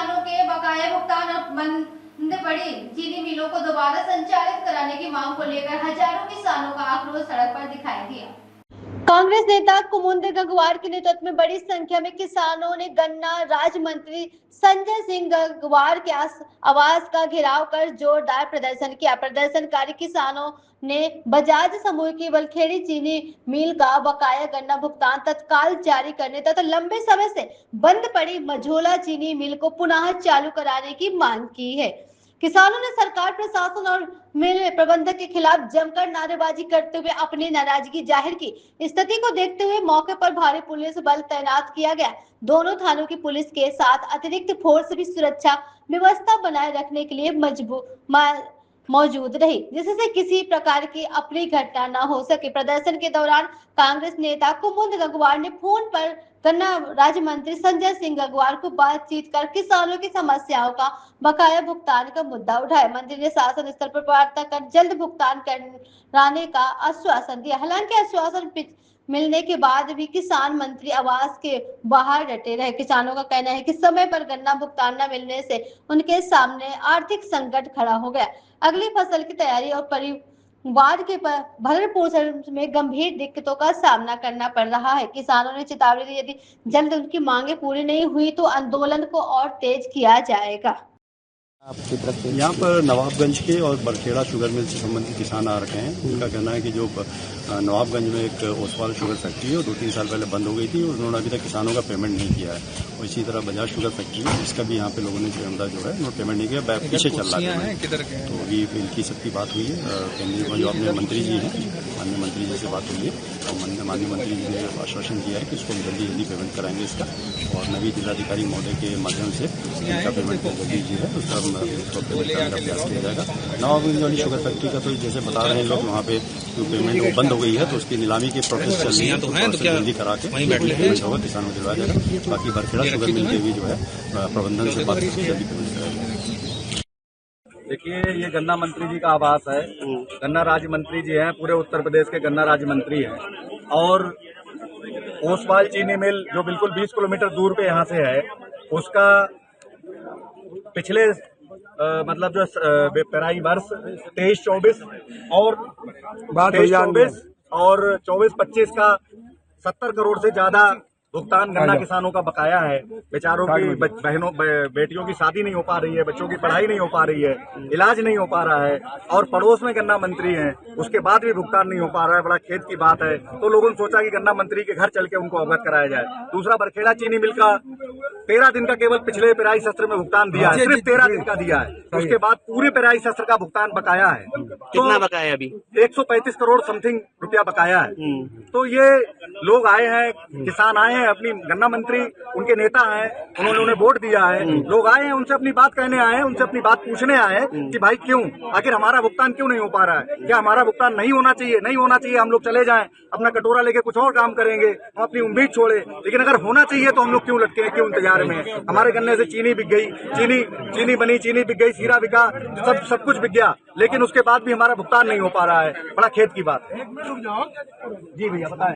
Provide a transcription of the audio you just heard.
किसानों के बकाया भुगतान और बंद पड़ी चीनी मिलों को दोबारा संचालित कराने की मांग को लेकर हजारों किसानों का आक्रोश सड़क पर दिखाई दिया। कांग्रेस नेता कुमुद गंगवार के नेतृत्व में बड़ी संख्या में किसानों ने गन्ना राज्य मंत्री संजय सिंह गंगवार के आवास का घेराव कर जोरदार प्रदर्शन किया। प्रदर्शनकारी किसानों ने बजाज समूह की बलखेड़ी चीनी मिल का बकाया गन्ना भुगतान तत्काल जारी करने तथा लंबे समय से बंद पड़ी मझोला चीनी मिल को पुनः चालू कराने की मांग की है। किसानों ने सरकार, प्रशासन और मिल प्रबंधक के खिलाफ जमकर नारेबाजी करते हुए अपनी नाराजगी जाहिर की। स्थिति को देखते हुए मौके पर भारी पुलिस बल तैनात किया गया। दोनों थानों की पुलिस के साथ अतिरिक्त फोर्स भी सुरक्षा व्यवस्था बनाए रखने के लिए मौजूद रही, जिससे किसी प्रकार की अप्रिय घटना न हो सके। प्रदर्शन के दौरान कांग्रेस नेता कुमुद गंगवार ने फोन पर गन्ना राज्य मंत्री संजय सिंह गंगवार को बातचीत कर किसानों की समस्याओं का बकाया भुगतान का मुद्दा उठाया। मंत्री ने शासन स्तर पर वार्ता कर जल्द भुगतान कराने का आश्वासन दिया। हालांकि आश्वासन मिलने के बाद भी किसान मंत्री आवास के बाहर डटे रहे। किसानों का कहना है कि समय पर गन्ना भुगतान न मिलने से उनके सामने आर्थिक संकट खड़ा हो गया। अगली फसल की तैयारी और परिवार के भरण पोषण में गंभीर दिक्कतों का सामना करना पड़ रहा है। किसानों ने चेतावनी दी, यदि जल्द उनकी मांगे पूरी नहीं हुई तो आंदोलन को और तेज किया जाएगा। आपकी तरफ से यहाँ पर नवाबगंज के और बरखेड़ा शुगर मिल से संबंधित किसान आ रखे हैं। उनका कहना है कि जो नवाबगंज में एक ओसवाल शुगर फैक्ट्री है, वो 2-3 साल पहले बंद हो गई थी और उन्होंने अभी तक किसानों का पेमेंट नहीं किया है। और इसी तरह बजाज शुगर फैक्ट्री है, इसका भी यहाँ पे लोगों ने जो है उन्होंने पेमेंट नहीं किया, पीछे चल रहा है। तो अभी इनकी सबकी बात हुई है केंद्रीय जो अपने मंत्री जी हैं, माननीय मंत्री जी से बात हुई है और माननीय मंत्री जी ने आश्वासन दिया है कि इसको जल्दी पेमेंट कराएंगे इसका, और नवी जिलाधिकारी महोदय के माध्यम से इनका पेमेंट जल्दी जी है उसका पेमेंट करने का प्रयास किया जाएगा। नवाबगंज वाली शुगर फैक्ट्री का तो जैसे बता रहे हैं लोग, वहाँ पे जो पेमेंट वो बंद हो गई है तो उसकी नीलामी की प्रोसेस चल रही है, तो जल्दी करा के पेमेंट होगा, किसानों को दिलवाया जाएगा। बाकी बरखेड़ा शुगर मिल के भी जो है प्रबंधन से बात करके जल्दी पेमेंट कराएगा। देखिए, ये गन्ना मंत्री जी का आवास है। गन्ना राज्य मंत्री जी हैं, पूरे उत्तर प्रदेश के गन्ना राज्य मंत्री हैं। और ओसवाल चीनी मिल जो बिल्कुल 20 किलोमीटर दूर पे यहाँ से है, उसका पिछले मतलब जो पेराई वर्ष 23-24 और 23-24 और 24-25 का 70 करोड़ से ज्यादा भुगतान गन्ना किसानों का बकाया है। बेचारों की बहनों बेटियों की शादी नहीं हो पा रही है, बच्चों की पढ़ाई नहीं हो पा रही है, इलाज नहीं हो पा रहा है, और पड़ोस में गन्ना मंत्री हैं, उसके बाद भी भुगतान नहीं हो पा रहा है। बड़ा खेद की बात है। तो लोगों ने सोचा कि गन्ना मंत्री के घर चल के उनको अवगत कराया जाए। दूसरा, बरखेड़ा चीनी मिल का 13 दिन का केवल पिछले पेराई सत्र में भुगतान दिया है, सिर्फ 13 दिन का दिया है। उसके बाद पूरे पेराई सत्र का भुगतान बकाया है। कितना बकाया अभी? 135 करोड़ समथिंग रुपया बकाया है। तो ये लोग आए हैं, किसान आए हैं, अपनी गन्ना मंत्री उनके नेता हैं, उन्होंने उन्हें वोट दिया है, लोग आए हैं, उनसे अपनी बात कहने आए हैं, उनसे अपनी बात पूछने आए हैं कि भाई क्यों, आखिर हमारा भुगतान क्यों नहीं हो पा रहा है, क्या हमारा भुगतान नहीं होना चाहिए? नहीं होना चाहिए, हम लोग चले जाएं, अपना कटोरा लेके कुछ और काम करेंगे, हम अपनी उम्मीद छोड़े। लेकिन अगर होना चाहिए तो हम लोग क्यों लटके हैं, क्यों इंतजार में? हमारे गन्ने से चीनी बिक गई, चीनी बनी, चीनी बिक गई, सीरा बिका, सब कुछ बिक गया, लेकिन उसके बाद भी हमारा भुगतान नहीं हो पा रहा है। बड़ा खेद की बात है। जी भैया बताएं।